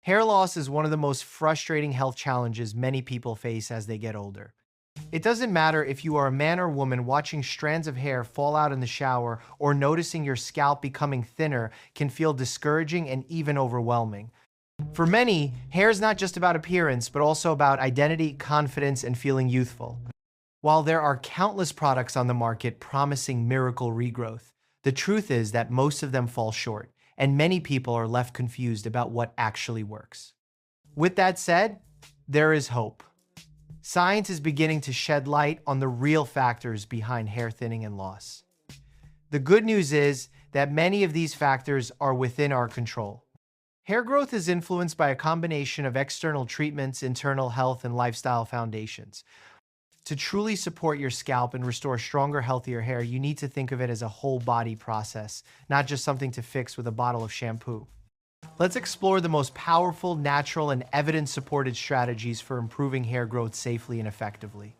Hair loss is one of the most frustrating health challenges many people face as they get older. It doesn't matter if you are a man or woman, watching strands of hair fall out in the shower or noticing your scalp becoming thinner can feel discouraging and even overwhelming. For many, hair is not just about appearance, but also about identity, confidence, and feeling youthful. While there are countless products on the market promising miracle regrowth, the truth is that most of them fall short, and many people are left confused about what actually works. With that said, there is hope. Science is beginning to shed light on the real factors behind hair thinning and loss. The good news is that many of these factors are within our control. Hair growth is influenced by a combination of external treatments, internal health, and lifestyle foundations. To truly support your scalp and restore stronger, healthier hair, you need to think of it as a whole body process, not just something to fix with a bottle of shampoo. Let's explore the most powerful, natural, and evidence-supported strategies for improving hair growth safely and effectively.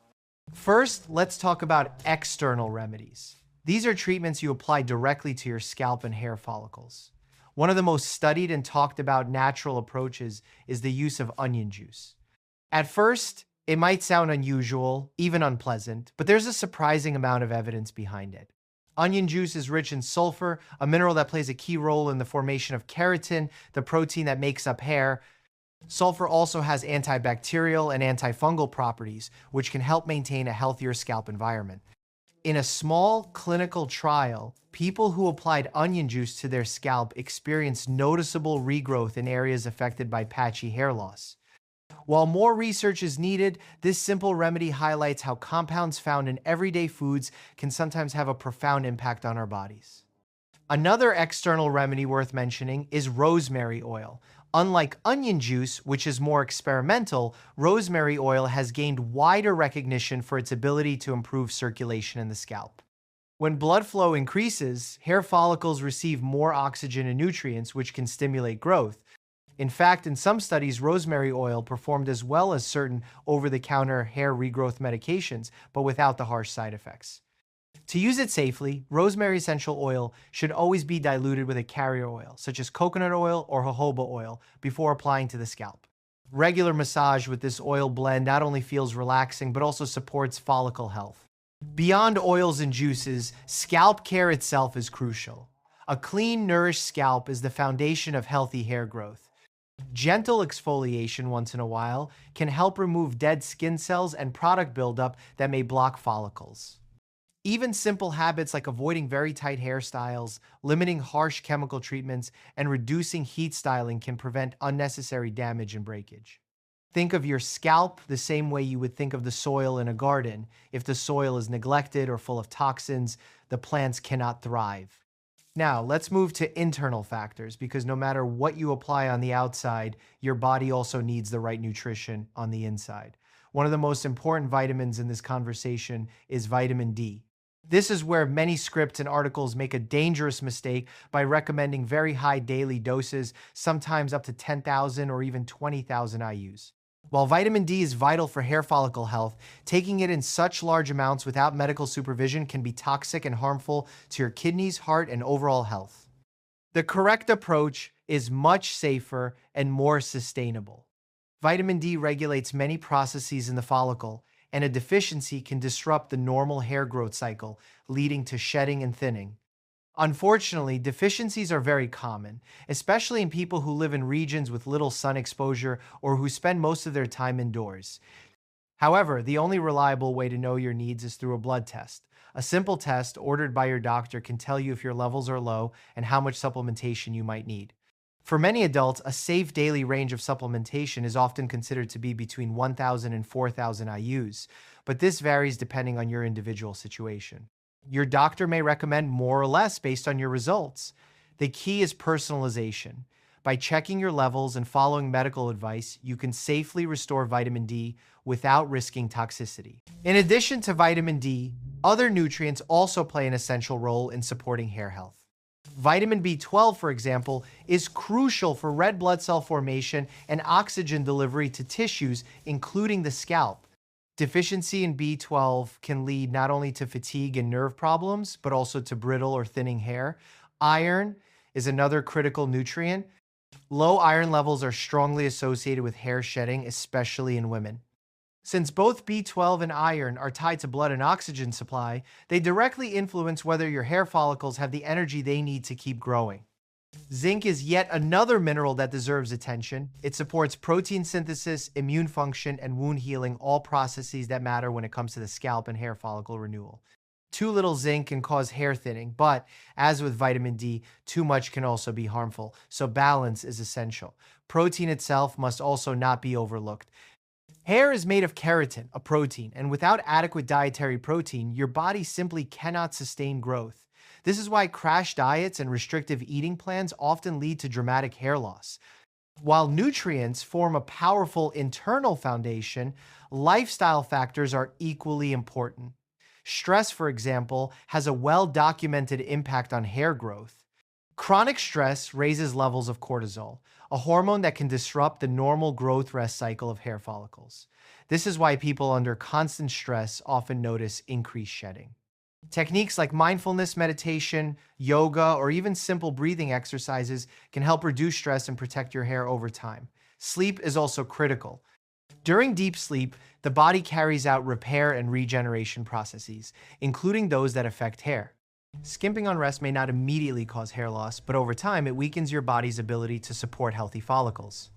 First, let's talk about external remedies. These are treatments you apply directly to your scalp and hair follicles. One of the most studied and talked about natural approaches is the use of onion juice. At first, it might sound unusual, even unpleasant, but there's a surprising amount of evidence behind it. Onion juice is rich in sulfur, a mineral that plays a key role in the formation of keratin, the protein that makes up hair. Sulfur also has antibacterial and antifungal properties, which can help maintain a healthier scalp environment. In a small clinical trial, people who applied onion juice to their scalp experienced noticeable regrowth in areas affected by patchy hair loss. While more research is needed, this simple remedy highlights how compounds found in everyday foods can sometimes have a profound impact on our bodies. Another external remedy worth mentioning is rosemary oil. Unlike onion juice, which is more experimental, rosemary oil has gained wider recognition for its ability to improve circulation in the scalp. When blood flow increases, hair follicles receive more oxygen and nutrients, which can stimulate growth. In fact, in some studies, rosemary oil performed as well as certain over-the-counter hair regrowth medications, but without the harsh side effects. To use it safely, rosemary essential oil should always be diluted with a carrier oil, such as coconut oil or jojoba oil, before applying to the scalp. Regular massage with this oil blend not only feels relaxing, but also supports follicle health. Beyond oils and juices, scalp care itself is crucial. A clean, nourished scalp is the foundation of healthy hair growth. Gentle exfoliation once in a while can help remove dead skin cells and product buildup that may block follicles. Even simple habits like avoiding very tight hairstyles, limiting harsh chemical treatments, and reducing heat styling can prevent unnecessary damage and breakage. Think of your scalp the same way you would think of the soil in a garden. If the soil is neglected or full of toxins, the plants cannot thrive. Now, let's move to internal factors, because no matter what you apply on the outside, your body also needs the right nutrition on the inside. One of the most important vitamins in this conversation is vitamin D. This is where many scripts and articles make a dangerous mistake by recommending very high daily doses, sometimes up to 10,000 or even 20,000 IUs. While vitamin D is vital for hair follicle health, taking it in such large amounts without medical supervision can be toxic and harmful to your kidneys, heart, and overall health. The correct approach is much safer and more sustainable. Vitamin D regulates many processes in the follicle, and a deficiency can disrupt the normal hair growth cycle, leading to shedding and thinning. Unfortunately, deficiencies are very common, especially in people who live in regions with little sun exposure or who spend most of their time indoors. However, the only reliable way to know your needs is through a blood test. A simple test ordered by your doctor can tell you if your levels are low and how much supplementation you might need. For many adults, a safe daily range of supplementation is often considered to be between 1,000 and 4,000 IUs, but this varies depending on your individual situation. Your doctor may recommend more or less based on your results. The key is personalization. By checking your levels and following medical advice, you can safely restore vitamin D without risking toxicity. In addition to vitamin D, other nutrients also play an essential role in supporting hair health. Vitamin B12, for example, is crucial for red blood cell formation and oxygen delivery to tissues, including the scalp. Deficiency in B12 can lead not only to fatigue and nerve problems, but also to brittle or thinning hair. Iron is another critical nutrient. Low iron levels are strongly associated with hair shedding, especially in women. Since both B12 and iron are tied to blood and oxygen supply, they directly influence whether your hair follicles have the energy they need to keep growing. Zinc is yet another mineral that deserves attention. It supports protein synthesis, immune function, and wound healing, all processes that matter when it comes to the scalp and hair follicle renewal. Too little zinc can cause hair thinning, but as with vitamin D, too much can also be harmful, so balance is essential. Protein itself must also not be overlooked. Hair is made of keratin, a protein, and without adequate dietary protein, your body simply cannot sustain growth. This is why crash diets and restrictive eating plans often lead to dramatic hair loss. While nutrients form a powerful internal foundation, lifestyle factors are equally important. Stress, for example, has a well-documented impact on hair growth. Chronic stress raises levels of cortisol, a hormone that can disrupt the normal growth rest cycle of hair follicles. This is why people under constant stress often notice increased shedding. Techniques like mindfulness meditation, yoga, or even simple breathing exercises can help reduce stress and protect your hair over time. Sleep is also critical. During deep sleep, the body carries out repair and regeneration processes, including those that affect hair. Skimping on rest may not immediately cause hair loss, but over time it weakens your body's ability to support healthy follicles.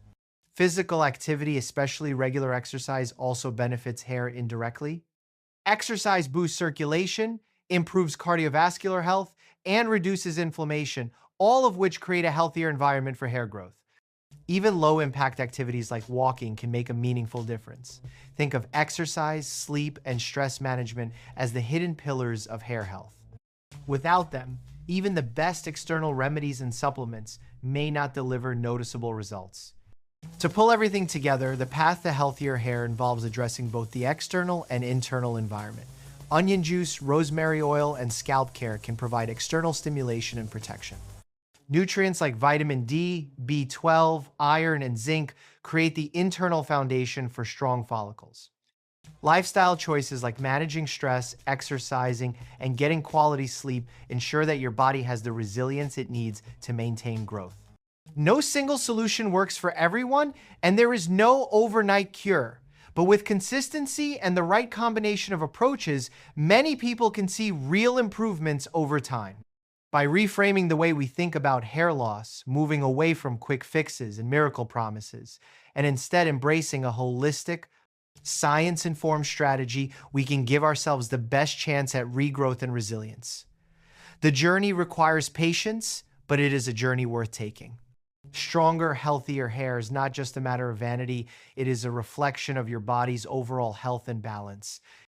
Physical activity, especially regular exercise, also benefits hair indirectly. Exercise boosts circulation, improves cardiovascular health, and reduces inflammation, all of which create a healthier environment for hair growth. Even low-impact activities like walking can make a meaningful difference. Think of exercise, sleep, and stress management as the hidden pillars of hair health. Without them, even the best external remedies and supplements may not deliver noticeable results. To pull everything together, the path to healthier hair involves addressing both the external and internal environment. Onion juice, rosemary oil, and scalp care can provide external stimulation and protection. Nutrients like vitamin D, B12, iron, and zinc create the internal foundation for strong follicles. Lifestyle choices like managing stress, exercising, and getting quality sleep ensure that your body has the resilience it needs to maintain growth. No single solution works for everyone, and there is no overnight cure. But with consistency and the right combination of approaches, many people can see real improvements over time. By reframing the way we think about hair loss, moving away from quick fixes and miracle promises, and instead embracing a holistic, science-informed strategy, we can give ourselves the best chance at regrowth and resilience. The journey requires patience, but it is a journey worth taking. Stronger, healthier hair is not just a matter of vanity, it is a reflection of your body's overall health and balance.